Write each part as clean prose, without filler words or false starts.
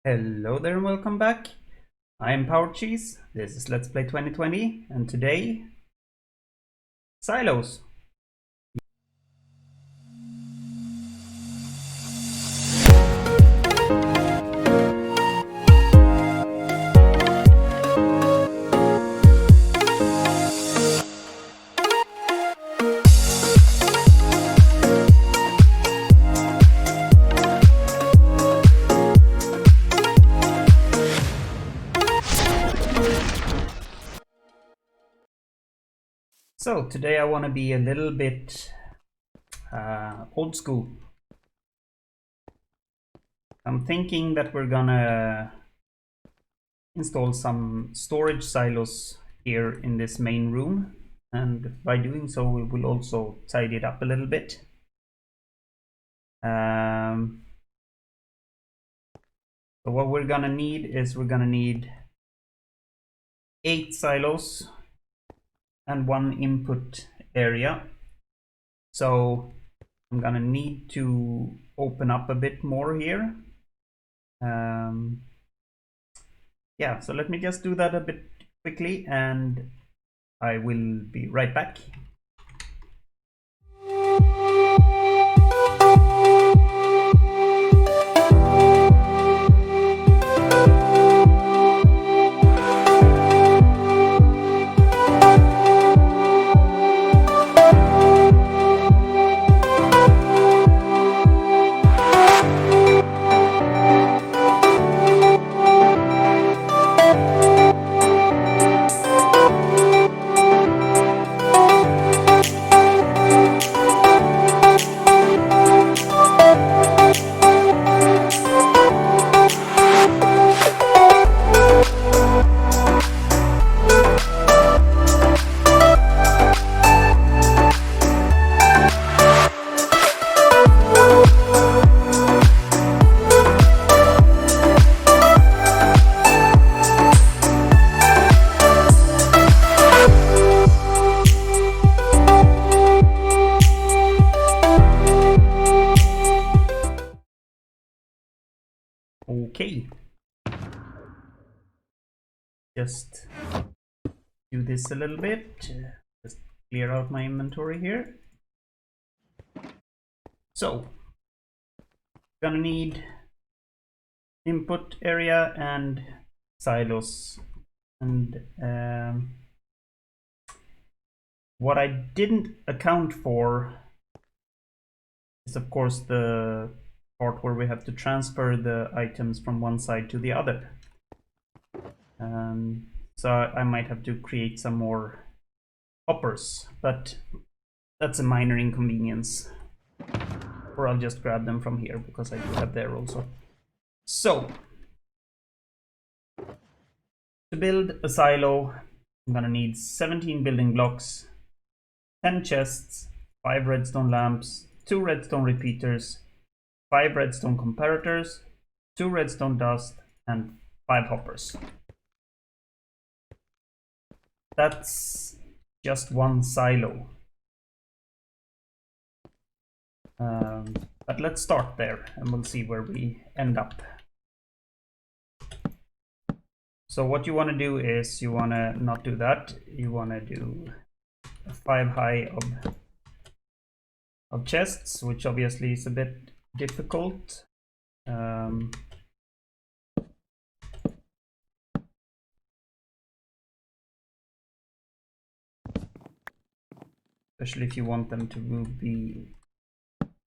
Hello there and welcome back. I am PowerCheez. This is Let's Play 2020 and today silos. So today I want to be a little bit old school. I'm thinking that we're gonna install some storage silos here in this main room, and by doing so we will also tidy it up a little bit. So what we're gonna need is 8 silos and 1 input area. So I'm gonna need to open up a bit more here. Yeah, so let me just do that a bit quickly and I will be right back. Okay, just do this a little bit, just clear out my inventory here. So gonna need input area and silos, and what I didn't account for is of course the part where we have to transfer the items from one side to the other. So I might have to create some more hoppers, but that's a minor inconvenience. Or I'll just grab them from here because I do have there also. So to build a silo, I'm gonna need 17 building blocks, 10 chests, 5 redstone lamps, 2 redstone repeaters, 5 redstone comparators, 2 redstone dust, and 5 hoppers. That's just one silo. But let's start there and we'll see where we end up. So what you want to do is you want to not do that. You want to do a 5 high of chests, which obviously is a bit difficult. Especially if you want them to be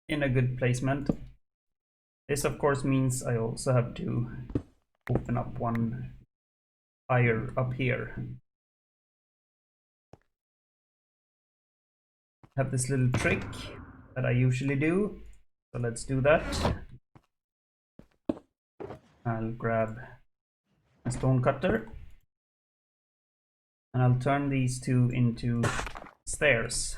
in a good placement. This of course means I also have to open up one higher up here. I have this little trick that I usually do, so let's do that. I'll grab a stone cutter and I'll turn these two into stairs.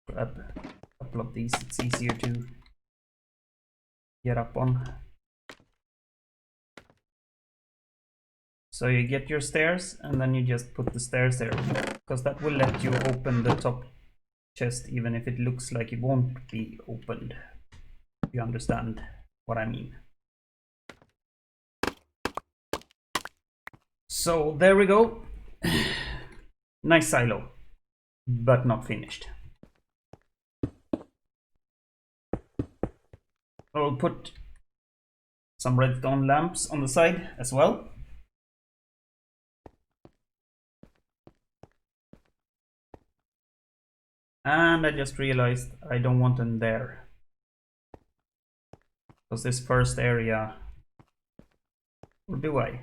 Grab a couple of these, it's easier to get up on. So you get your stairs and then you just put the stairs there, because that will let you open the top chest, even if it looks like it won't be opened. You understand what I mean. So there we go. Nice silo, but not finished. I'll put some redstone lamps on the side as well. And I just realized I don't want them there, because this first area, or do I?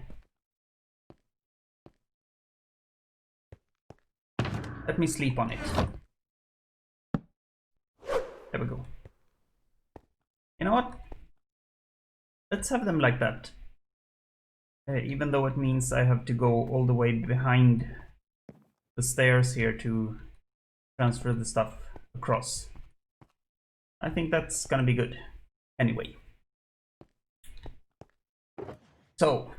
Let me sleep on it. There we go. You know what? Let's have them like that. Even though it means I have to go all the way behind the stairs here to transfer the stuff across. I think that's gonna be good. Anyway. So,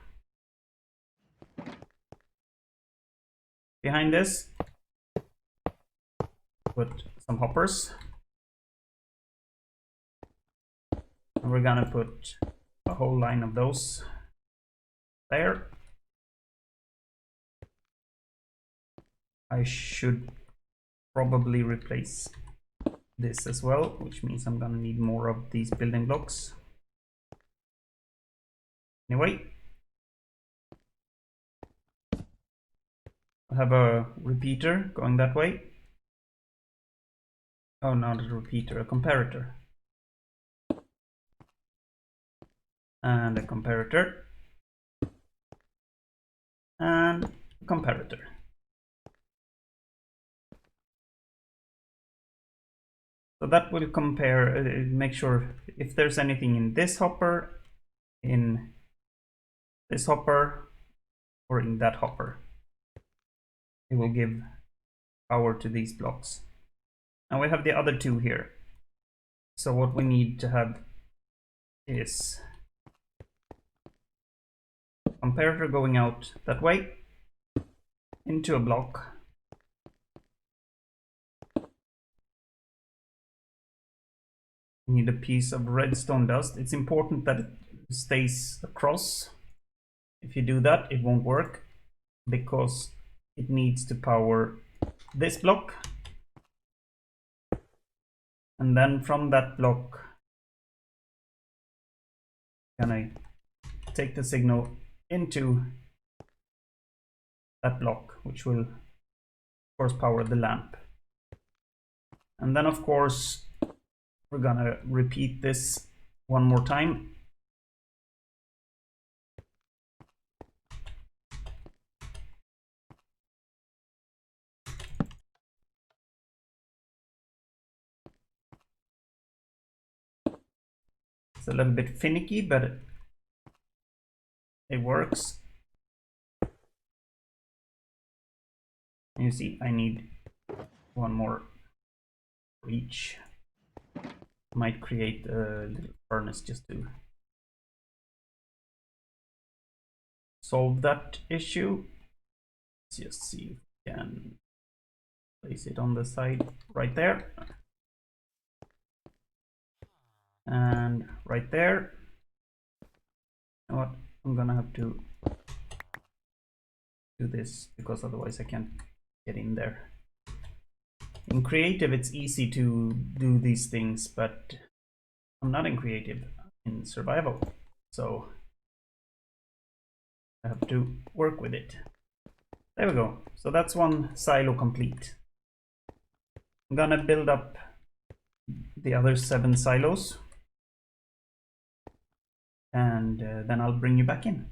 behind this, put some hoppers. And we're gonna put a whole line of those there. I should probably replace this as well, which means I'm gonna need more of these building blocks. Anyway, I have a repeater going that way. Oh, not a repeater, a comparator. And a comparator. And a comparator. So that will compare, make sure if there's anything in this hopper, in this hopper, or in that hopper. It will give power to these blocks. And we have the other two here. So what we need to have is comparator going out that way into a block. We need a piece of redstone dust. It's important that it stays across. If you do that, it won't work, because it needs to power this block. And then from that block, can I take the signal into that block, which will of course power the lamp. And then of course we're gonna repeat this one more time. It's a little bit finicky, but it works. You see, I need one more for each. Might create a little furnace just to solve that issue. Let's just see if we can place it on the side right there. And right there. You know what? I'm gonna have to do this, because otherwise I can't get in there. In creative, it's easy to do these things, but I'm not in creative, I'm in survival. So I have to work with it. There we go. So that's one silo complete. I'm gonna build up the other 7 silos. And then I'll bring you back in.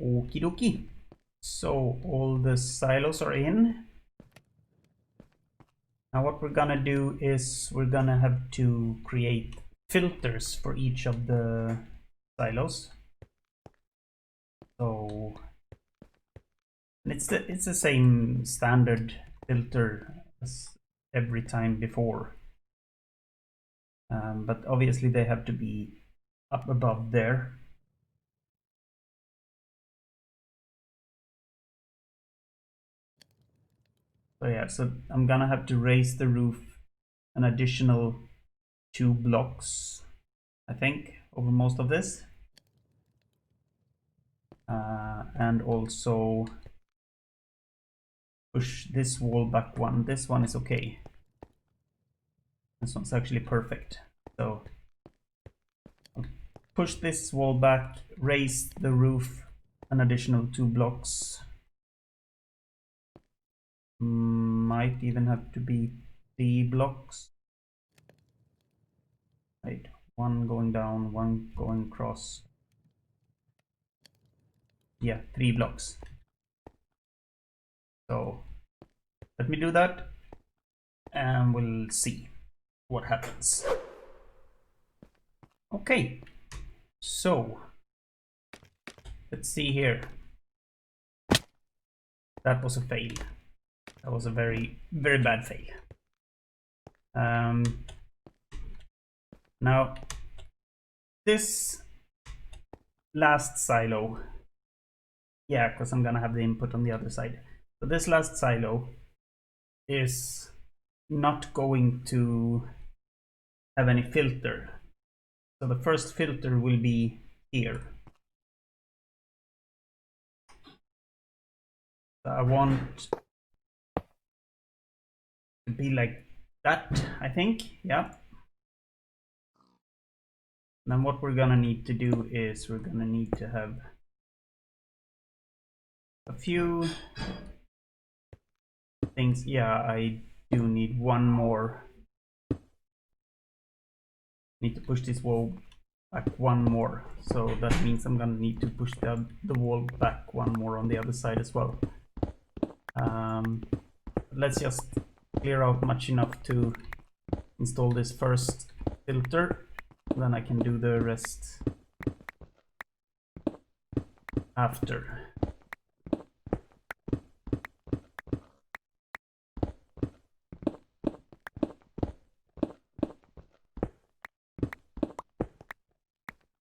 Okie dokie. So all the silos are in. Now what we're gonna do is we're gonna have to create filters for each of the silos. So it's the same standard filter as every time before, but obviously they have to be up above there. So yeah, so I'm gonna have to raise the roof an additional 2 blocks, I think, over most of this. And also push this wall back one. This one is okay. This one's actually perfect. So I'll push this wall back, raise the roof an additional 2 blocks. Might even have to be 3 blocks. Right, one going down, one going across. Yeah, 3 blocks. So let me do that and we'll see what happens. Okay, so let's see here. That was a fail. That was a very, very bad fail. Now, this last silo, yeah, because I'm gonna have the input on the other side. So this last silo is not going to have any filter. So the first filter will be here. So I want to be like that, I think, yeah. Then what we're gonna need to do is we're gonna need to have a few things. Yeah, I do need one more. Need to push this wall back one more. So that means I'm gonna need to push the wall back one more on the other side as well. Let's just clear out much enough to install this first filter. Then I can do the rest after.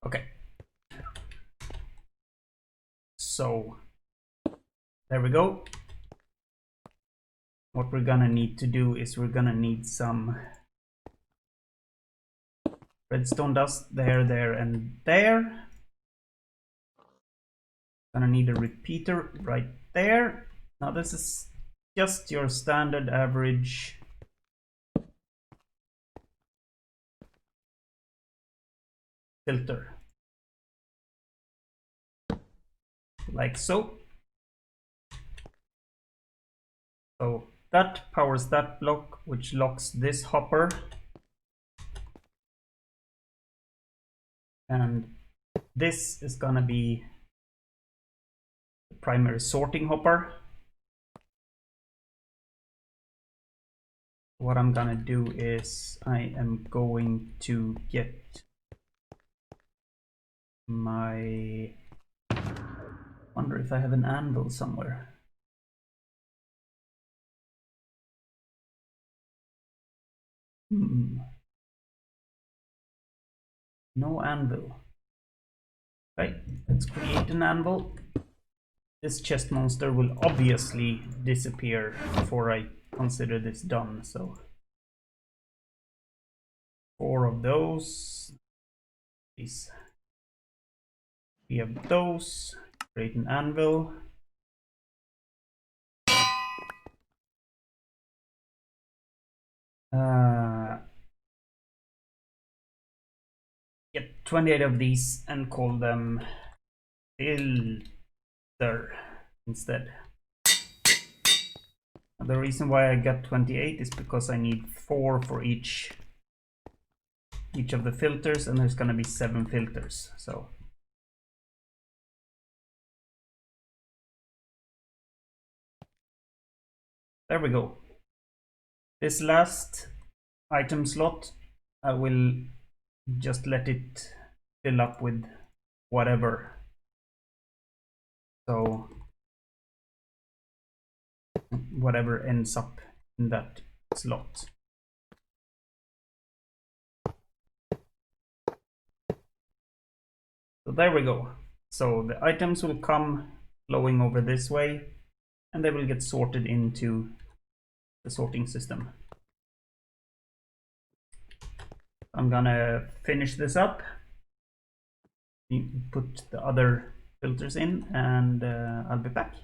Okay. So there we go. What we're gonna need to do is we're gonna need some redstone dust there, there, and there. Gonna need a repeater right there. Now this is just your standard average filter, like so. So that powers that block, which locks this hopper, and this is gonna be the primary sorting hopper. What I'm gonna do is I am going to get my, wonder if I have an anvil somewhere. No anvil. Right, let's create an anvil. This chest monster will obviously disappear before I consider this done, so 4 of those. Please. We have those. Create an anvil. Get 28 of these and call them filter instead. The reason why I got 28 is because I need 4 for each of the filters, and there's gonna be 7 filters. So There we go. This last item slot, I will just let it fill up with whatever. So whatever ends up in that slot. So there we go. So the items will come flowing over this way, and they will get sorted into the sorting system. I'm gonna finish this up, put the other filters in, and I'll be back.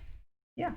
Yeah.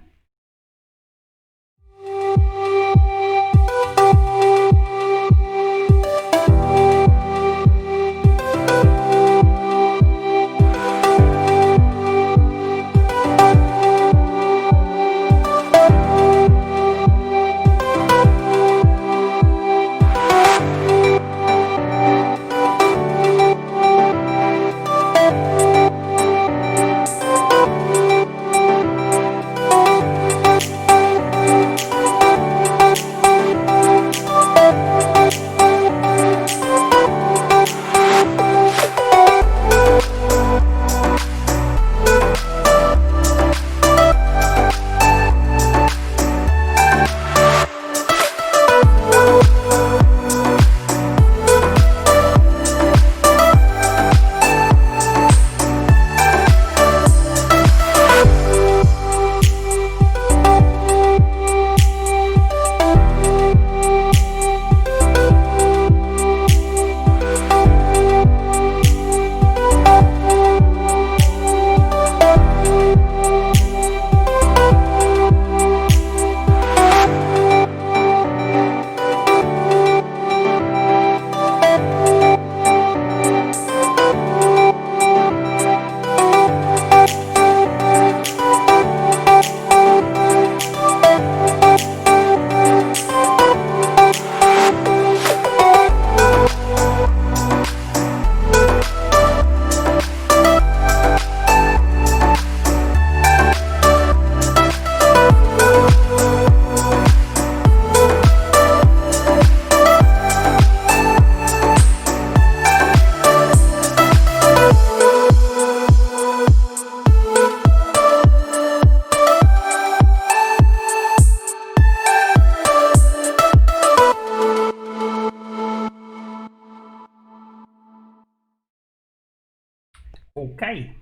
Okay.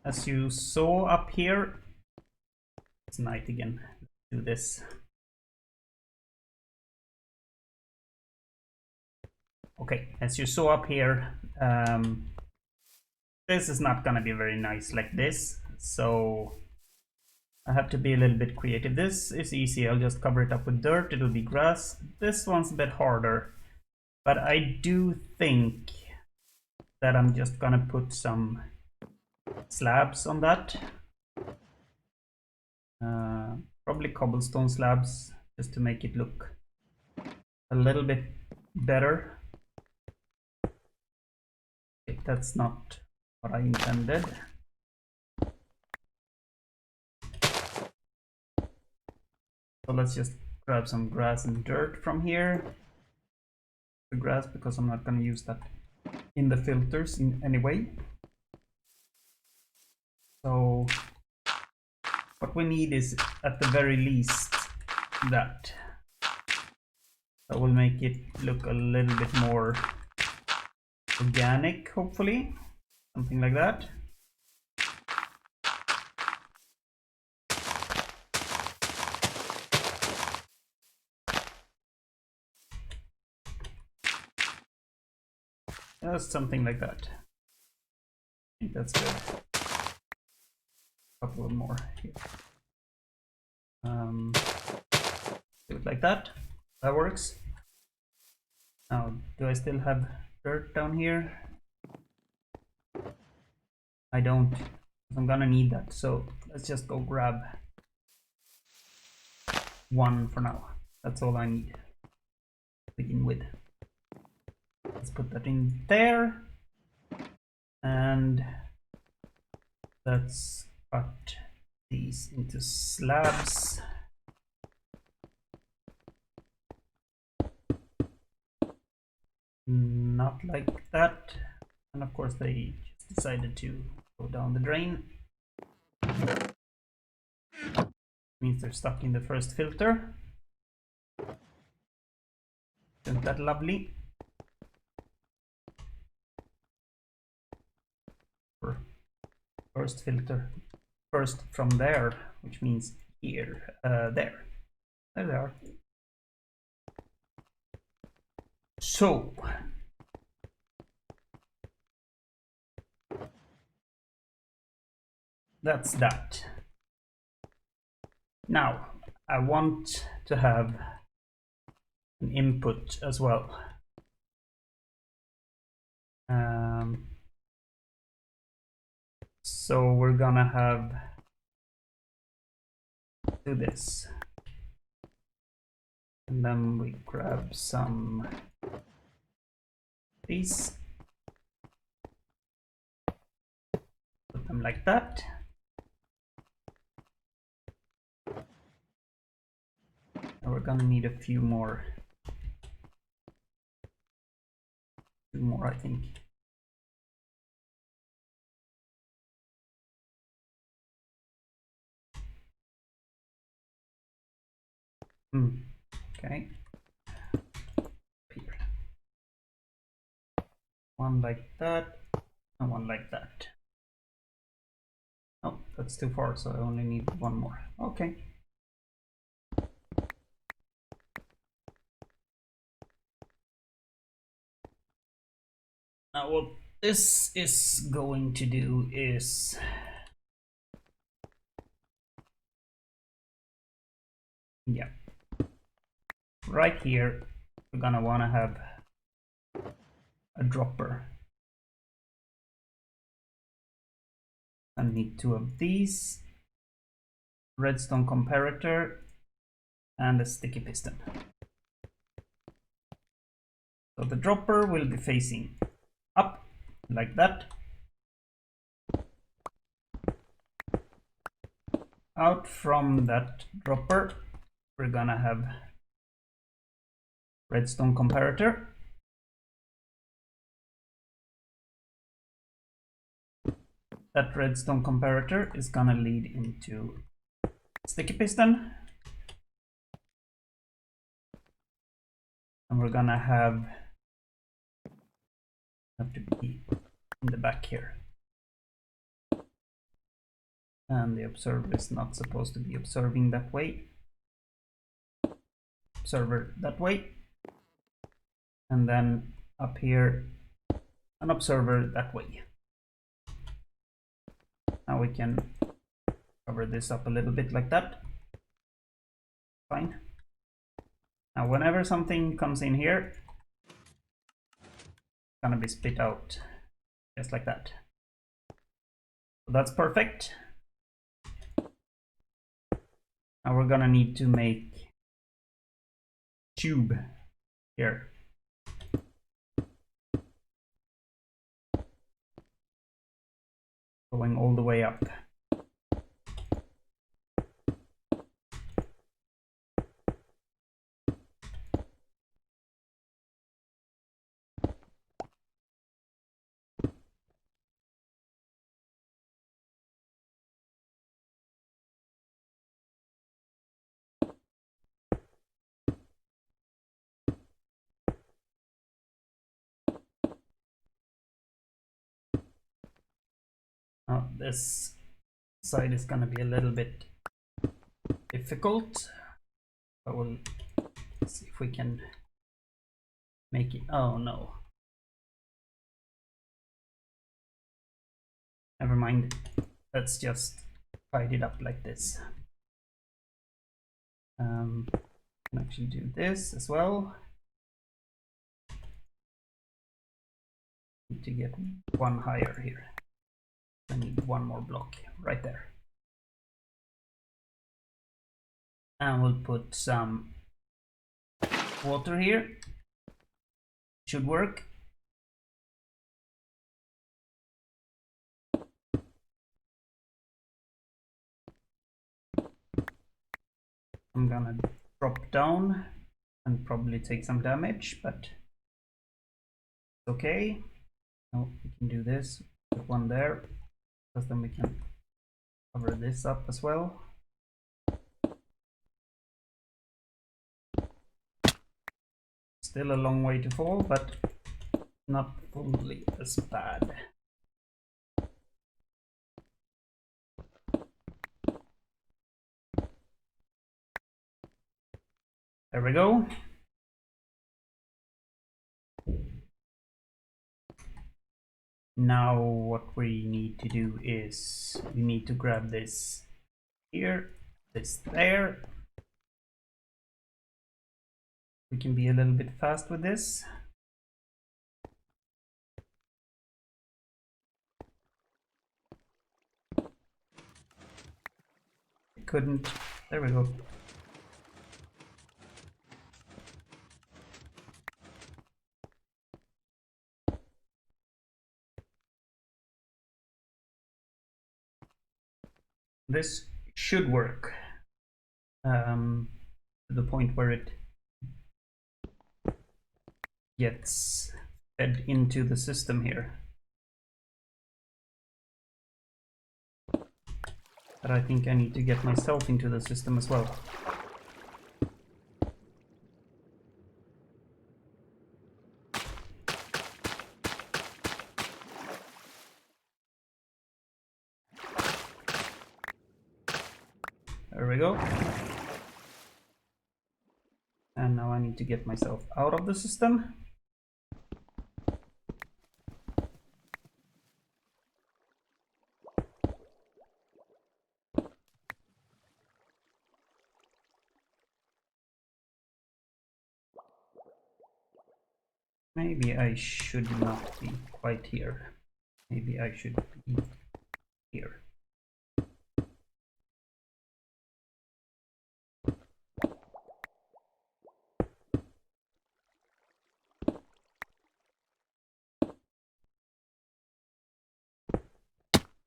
As you saw up here, it's night again. Let's do this. Okay, as you saw up here, this is not gonna be very nice like this, so I have to be a little bit creative. This is easy, I'll just cover it up with dirt, it'll be grass. This one's a bit harder, but I do think that I'm just gonna put some slabs on that. Probably cobblestone slabs, just to make it look a little bit better. Okay, that's not what I intended. So let's just grab some grass and dirt from here. The grass, because I'm not going to use that in the filters in any way. So what we need is at the very least that. That will make it look a little bit more organic, hopefully. Something like that. Just something like that. I think that's good. A couple more here. Do it like that. That works. Now, do I still have dirt down here? I don't. I'm gonna need that. So let's just go grab one for now. That's all I need to begin with. Let's put that in there. And let's cut these into slabs. Not like that. And of course they just decided to go down the drain. Means they're stuck in the first filter. Isn't that lovely? First filter. First from there, which means here. There they are. So that's that. Now I want to have an input as well. So we're gonna have do this, and then we grab some these, put them like that. And we're gonna need a few more. I think. Okay. Here. One like that, and one like that. Oh, that's too far, so I only need one more. Okay. Now what this is going to do is right here we're gonna want to have a dropper. I need two of these, redstone comparator, and a sticky piston. So the dropper will be facing up like that. Out from that dropper we're gonna have redstone comparator. That redstone comparator is gonna lead into sticky piston. And we're gonna have to be in the back here. And the observer is not supposed to be observing that way. Observer that way. And then up here, an observer that way. Now we can cover this up a little bit like that. Fine. Now whenever something comes in here, it's gonna be spit out just like that. So that's perfect. Now we're gonna need to make tube here. Going all the way up. Now this side is going to be a little bit difficult. But we'll see if we can make it. Oh no. Never mind. Let's just hide it up like this. Can actually do this as well. Need to get one higher here. I need one more block right there. And we'll put some water here. Should work. I'm gonna drop down and probably take some damage, but it's okay. No, we can do this. Put one there, because then we can cover this up as well. Still a long way to fall, but not fully as bad. There we go. Now what we need to do is we need to grab this here, this there. We can be a little bit fast with this. Couldn't. There we go. This should work to the point where it gets fed into the system here. But I think I need to get myself into the system as well. There we go. And now I need to get myself out of the system. Maybe I should not be quite here. Maybe I should be here.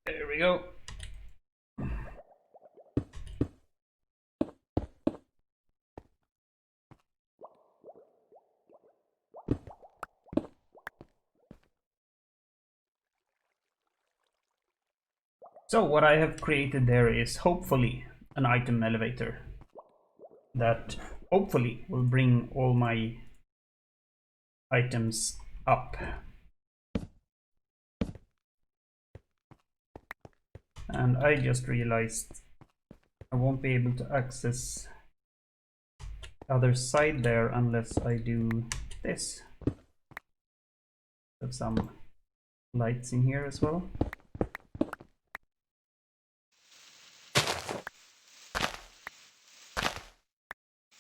There we go. So what I have created there is hopefully an item elevator that hopefully will bring all my items up. And I just realized I won't be able to access the other side there unless I do this. Have some lights in here as well.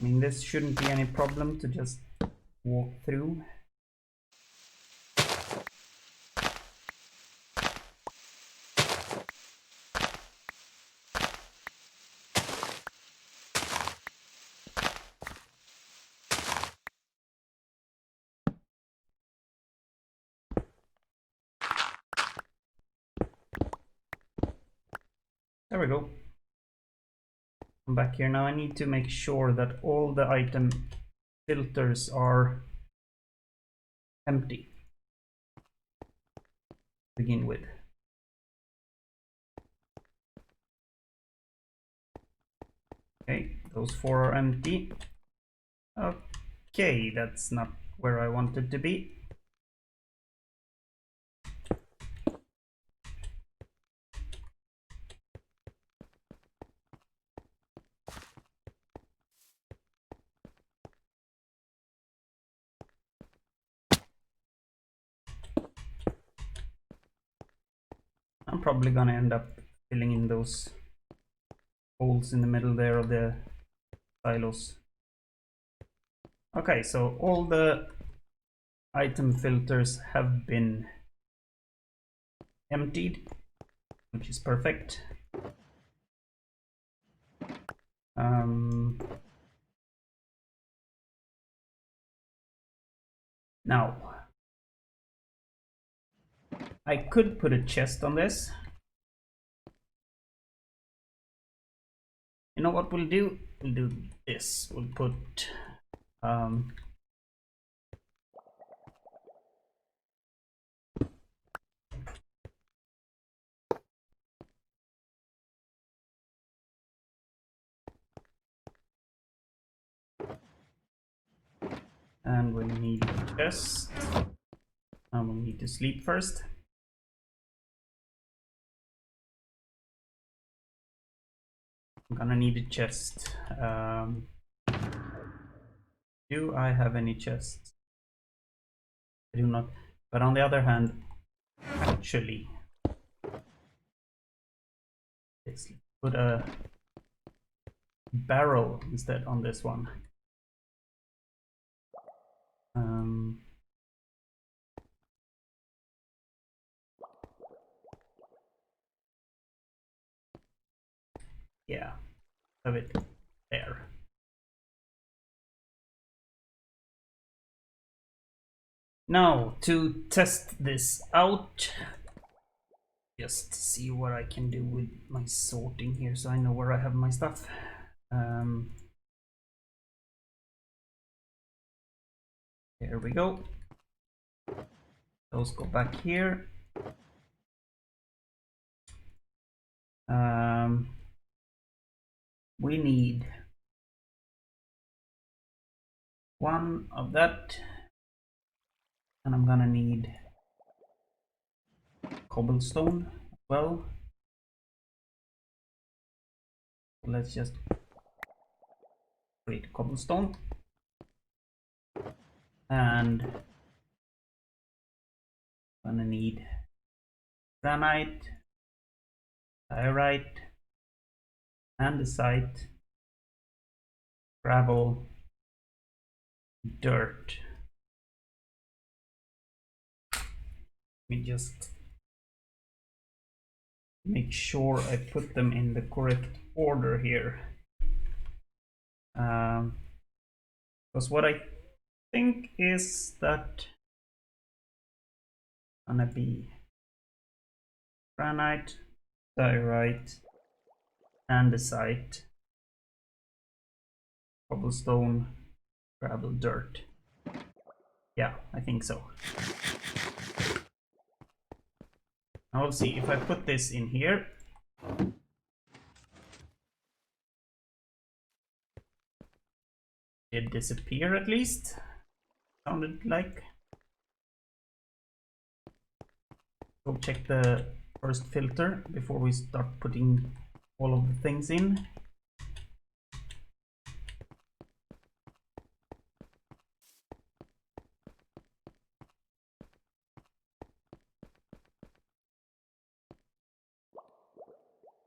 I mean, this shouldn't be any problem to just walk through. There we go. I'm back here now. I need to make sure that all the item filters are empty to begin with. Okay, those 4 are empty. Okay, that's not where I wanted to be. I'm probably gonna end up filling in those holes in the middle there of the silos. Okay, so all the item filters have been emptied, which is perfect. Now, I could put a chest on this. You know what we'll do? We'll do this. We'll put and we need a chest. And we need to sleep first. I'm gonna need a chest. Do I have any chests? I do not. But on the other hand, actually, let's put a barrel instead on this one. Yeah, have it there. Now to test this out, just see what I can do with my sorting here so I know where I have my stuff. There we go. Those go back here. We need one of that, and I'm gonna need cobblestone as well. Let's just create cobblestone, and I'm gonna need granite, diorite, andesite, gravel, dirt. Let me just make sure I put them in the correct order here. Because what I think is that gonna be granite, diorite, andesite, cobblestone, gravel, dirt. Yeah, I think so. Now we'll see if I put this in here. It disappear at least. Sounded like. Go check the first filter before we start putting all of the things in.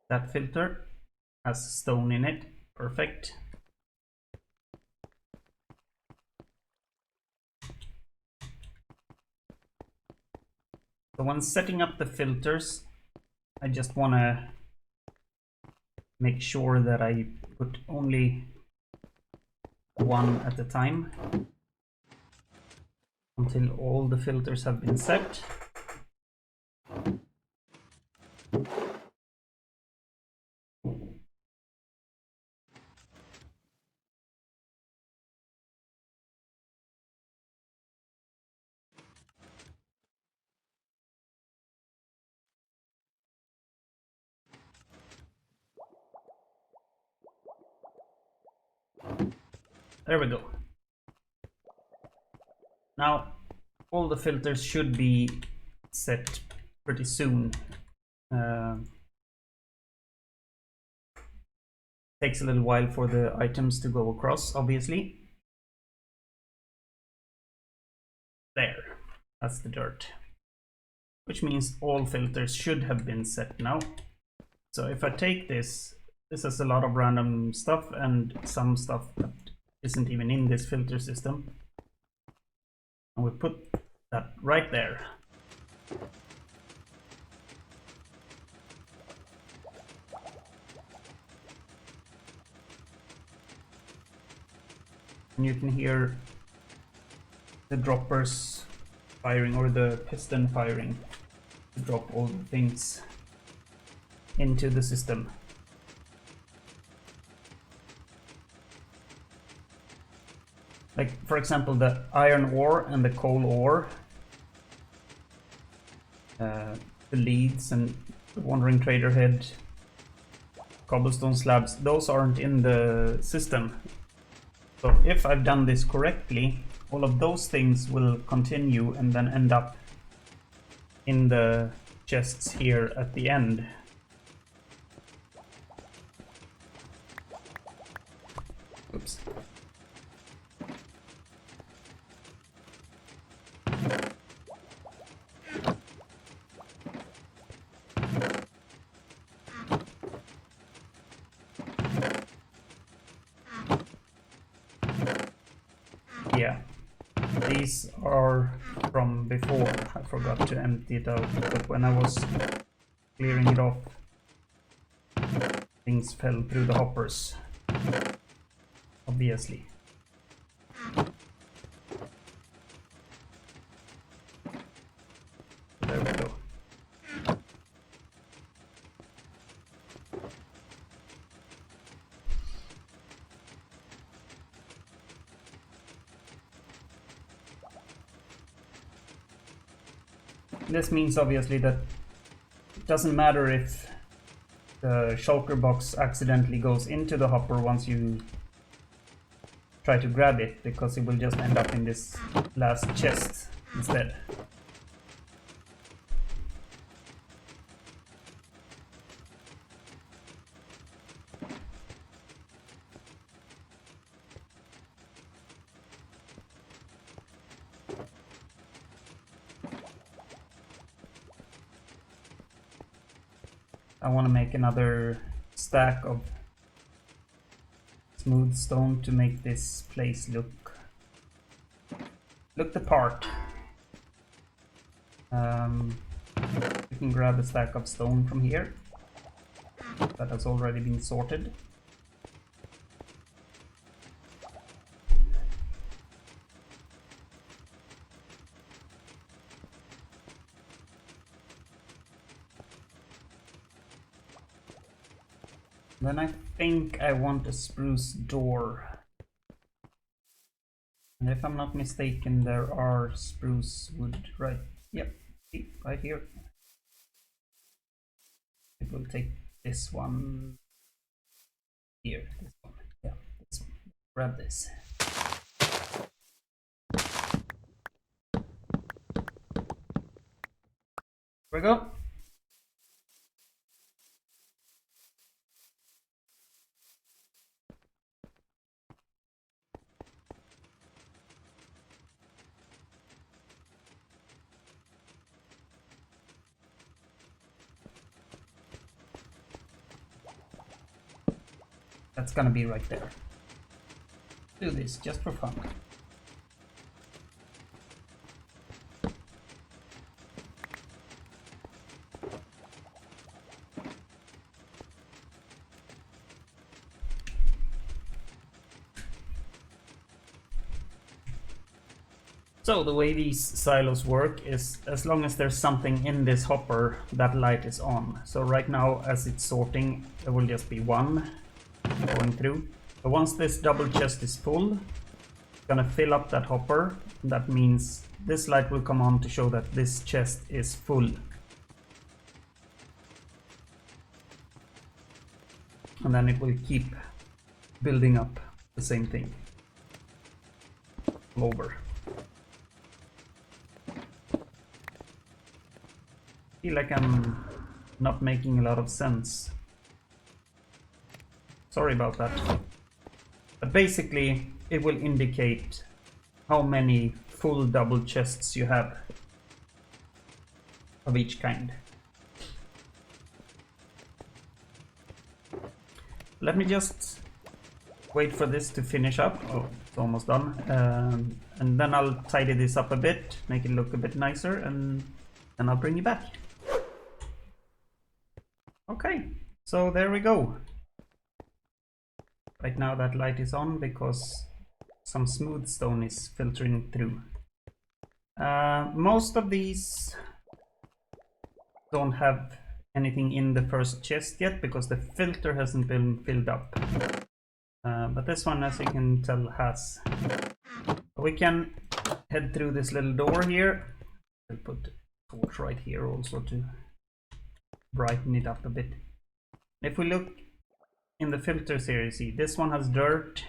That filter has stone in it. Perfect. So when setting up the filters, I just want to make sure that I put only one at a time until all the filters have been set. There we go. Now all the filters should be set pretty soon. Takes a little while for the items to go across, obviously. There, that's the dirt. Which means all filters should have been set now. So if I take this, this has a lot of random stuff and some stuff that isn't even in this filter system. And we put that right there. And you can hear the droppers firing, or the piston firing, to drop all the things into the system. Like, for example, the iron ore and the coal ore, the leads and the wandering trader head, cobblestone slabs, those aren't in the system. So if I've done this correctly, all of those things will continue and then end up in the chests here at the end. Oops. Yeah, these are from before. I forgot to empty it out, but when I was clearing it off, things fell through the hoppers, obviously. There we go. This means obviously that it doesn't matter if the shulker box accidentally goes into the hopper once you try to grab it, because it will just end up in this last chest instead. I want to make another stack of smooth stone to make this place look the part. We can grab a stack of stone from here that has already been sorted. Then I think I want a spruce door. And if I'm not mistaken, there are spruce wood right, yep, right here. It will take this one here, this one, yeah, this one. Grab this. Here we go. That's gonna be right there. Do this just for fun. So the way these silos work is, as long as there's something in this hopper, that light is on. So right now, as it's sorting, there will just be one going through. But once this double chest is full, it's gonna fill up that hopper. That means this light will come on to show that this chest is full. And then it will keep building up the same thing over. I feel like I'm not making a lot of sense. Sorry about that. But basically, it will indicate how many full double chests you have of each kind. Let me just wait for this to finish up. Oh, it's almost done. And then I'll tidy this up a bit, make it look a bit nicer, and then I'll bring you back. Okay, so there we go. Right now that light is on because some smooth stone is filtering through. Most of these don't have anything in the first chest yet because the filter hasn't been filled up. But this one, as you can tell, has. We can head through this little door here. I'll put a torch right here also to brighten it up a bit. If we look in the filters here, you see this one has dirt,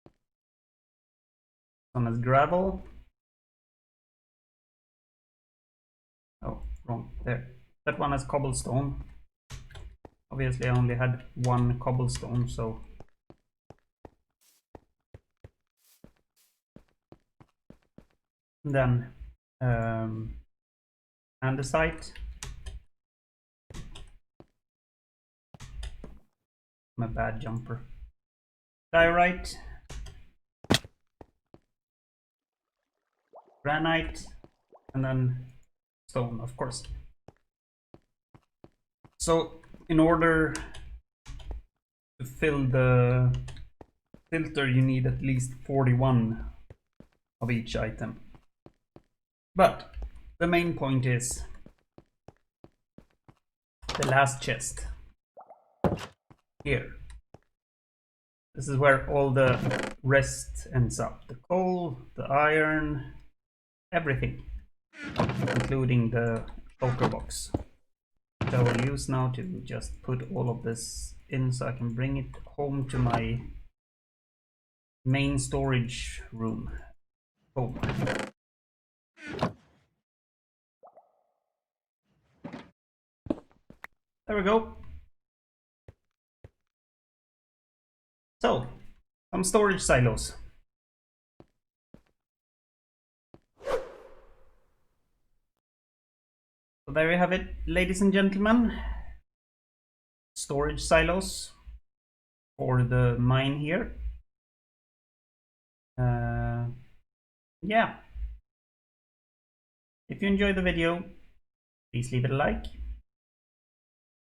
this one has gravel. Oh, wrong, there. That one has cobblestone. Obviously I only had one cobblestone, so then andesite. I'm a bad jumper. Diorite, granite, and then stone, of course. So in order to fill the filter, you need at least 41 of each item. But the main point is the last chest here. This is where all the rest ends up. The coal, the iron, everything, including the poker box, which I will use now to just put all of this in so I can bring it home to my main storage room. Home. There we go. So, some storage silos. So there you have it, ladies and gentlemen. Storage silos for the mine here. Yeah. If you enjoyed the video, please leave it a like.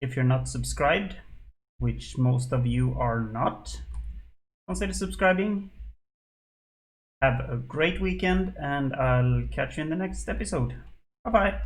If you're not subscribed, which most of you are not, consider subscribing. Have a great weekend, and I'll catch you in the next episode. Bye bye.